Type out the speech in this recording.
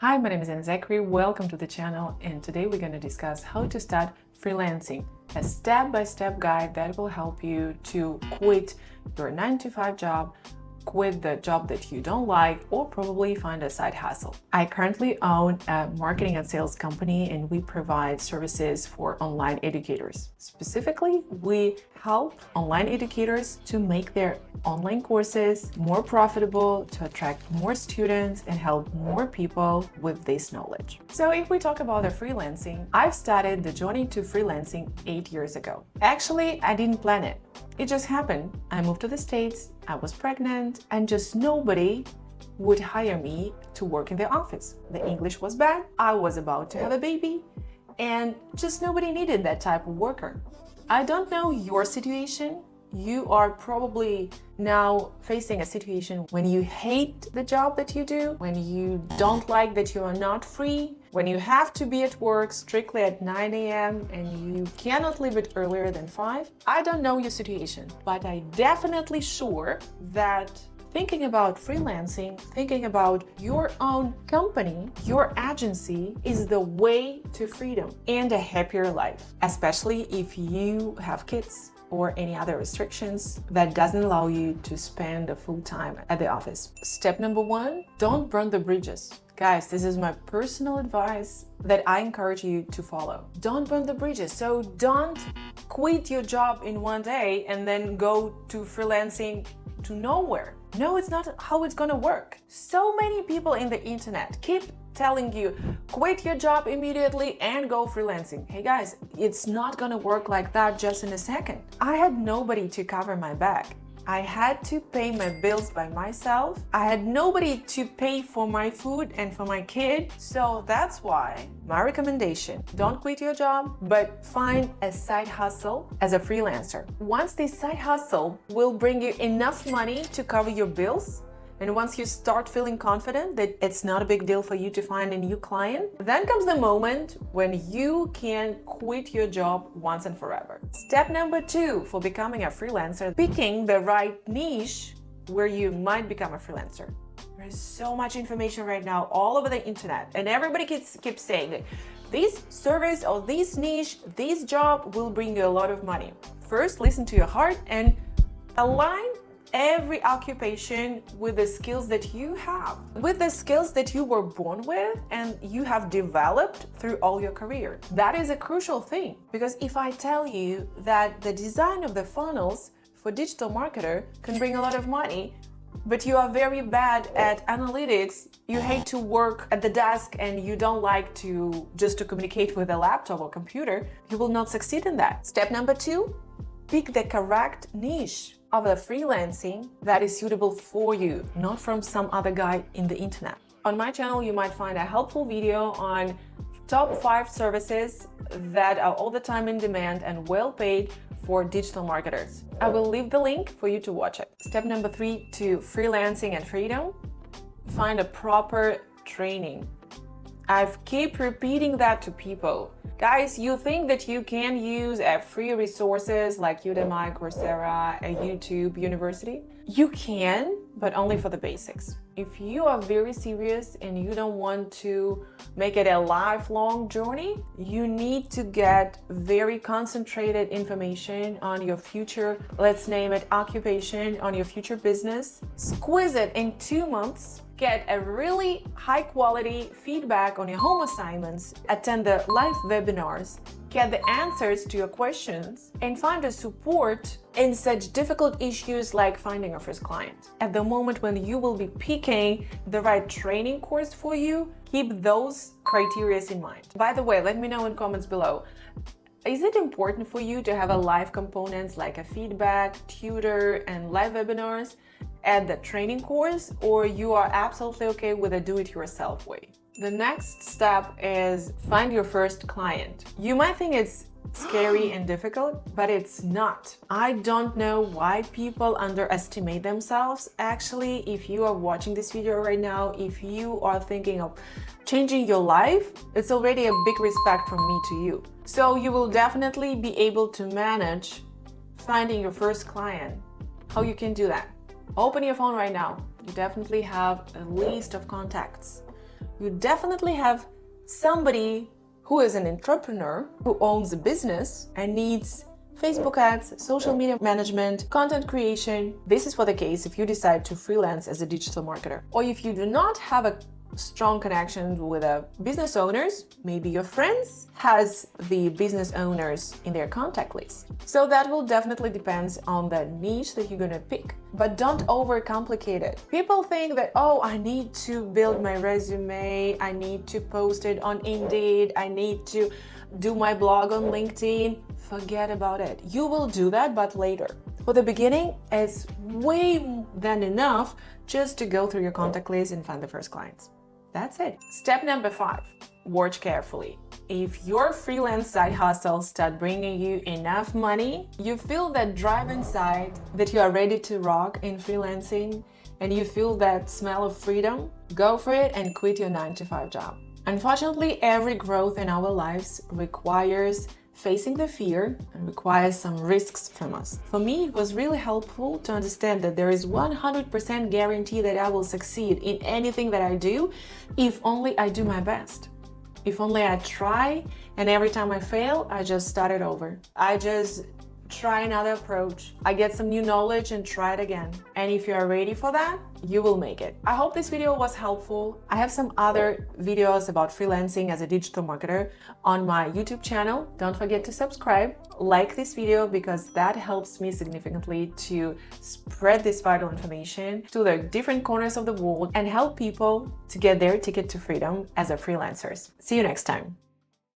Hi, my name is ZAKKERY. Welcome to the channel, and today we're going to discuss how to start freelancing, a step-by-step guide that will help you to quit your 9-to-5 job, quit the job that you don't like, or probably find a side hustle. I currently own a marketing and sales company, and we provide services for online educators. Specifically, we help online educators to make their online courses more profitable, to attract more students and help more people with this knowledge. So if we talk about the freelancing, I've started the journey to freelancing 8 years ago. Actually, I didn't plan it. It just happened. I moved to the States, I was pregnant, and just nobody would hire me to work in the office. The English was bad, I was about to have a baby, and just nobody needed that type of worker. I don't know your situation. You are probably now facing a situation when you hate the job that you do, when you don't like that you are not free, when you have to be at work strictly at 9 a.m. and you cannot leave it earlier than 5. I don't know your situation, but I'm definitely sure that thinking about freelancing, thinking about your own company, your agency is the way to freedom and a happier life, especially if you have kids or any other restrictions that doesn't allow you to spend a full time at the office. Step number 1, don't burn the bridges. Guys, this is my personal advice that I encourage you to follow. Don't burn the bridges. So don't quit your job in one day and then go to freelancing to nowhere. No, it's not how it's gonna work. So many people in the internet keep telling you, quit your job immediately and go freelancing. Hey guys, it's not gonna work like that just in a second. I had nobody to cover my back. I had to pay my bills by myself. I had nobody to pay for my food and for my kid. So that's why my recommendation, don't quit your job, but find a side hustle as a freelancer. Once this side hustle will bring you enough money to cover your bills, and once you start feeling confident that it's not a big deal for you to find a new client, then comes the moment when you can quit your job once and forever. Step number 2 for becoming a freelancer, picking the right niche where you might become a freelancer. There's so much information right now all over the internet, and everybody keeps saying that this service or this niche, this job will bring you a lot of money. First, listen to your heart and align every occupation with the skills that you have, with the skills that you were born with and you have developed through all your career. That is a crucial thing, because if I tell you that the design of the funnels for digital marketer can bring a lot of money, but you are very bad at analytics, you hate to work at the desk and you don't like to communicate with a laptop or computer, you will not succeed in that. Step number 2, pick the correct niche of the freelancing that is suitable for you, not from some other guy in the internet. On my channel, you might find a helpful video on top 5 services that are all the time in demand and well paid for digital marketers. I will leave the link for you to watch it. Step number 3 to freelancing and freedom, find a proper training. I've keep repeating that to people. Guys, you think that you can use free resources like Udemy, Coursera, a YouTube University? You can, but only for the basics. If you are very serious and you don't want to make it a lifelong journey, you need to get very concentrated information on your future, let's name it occupation, on your future business. Squeeze it in 2 months. Get a really high quality feedback on your home assignments, attend the live webinars, get the answers to your questions, and find the support in such difficult issues like finding a first client. At the moment when you will be picking the right training course for you, keep those criteria in mind. By the way, let me know in comments below. Is it important for you to have a live components like a feedback, tutor, and live webinars at the training course, or you are absolutely okay with a do-it-yourself way? The next step is find your first client. You might think it's scary and difficult, but it's not. I don't know why people underestimate themselves. Actually, if you are watching this video right now, if you are thinking of changing your life, it's already a big respect from me to you. So you will definitely be able to manage finding your first client. How you can do that? Open your phone right now. You definitely have a list of contacts. you definitely have somebody who is an entrepreneur, who owns a business and needs Facebook ads, social media management, content creation. This is for the case if you decide to freelance as a digital marketer. Or if you do not have a strong connection with business owners, maybe your friends has the business owners in their contact list. So that will definitely depend on the niche that you're gonna pick. But don't overcomplicate it. People think that, oh, I need to build my resume, I need to post it on Indeed, I need to do my blog on LinkedIn. Forget about it. You will do that, but later. For the beginning, it's way than enough just to go through your contact list and find the first clients. That's it. Step number 5, watch carefully. If your freelance side hustles start bringing you enough money, you feel that drive inside that you are ready to rock in freelancing, and you feel that smell of freedom, go for it and quit your 9-to-5 job. Unfortunately, every growth in our lives requires facing the fear and requires some risks from us. For me, it was really helpful to understand that there is 100% guarantee that I will succeed in anything that I do if only I do my best. If only I try, and every time I fail, I just start it over. I just try another approach. I get some new knowledge and try it again. And if you are ready for that, you will make it. I hope this video was helpful. I have some other videos about freelancing as a digital marketer on my YouTube channel. Don't forget to subscribe, like this video, because that helps me significantly to spread this vital information to the different corners of the world and help people to get their ticket to freedom as a freelancers. See you next time.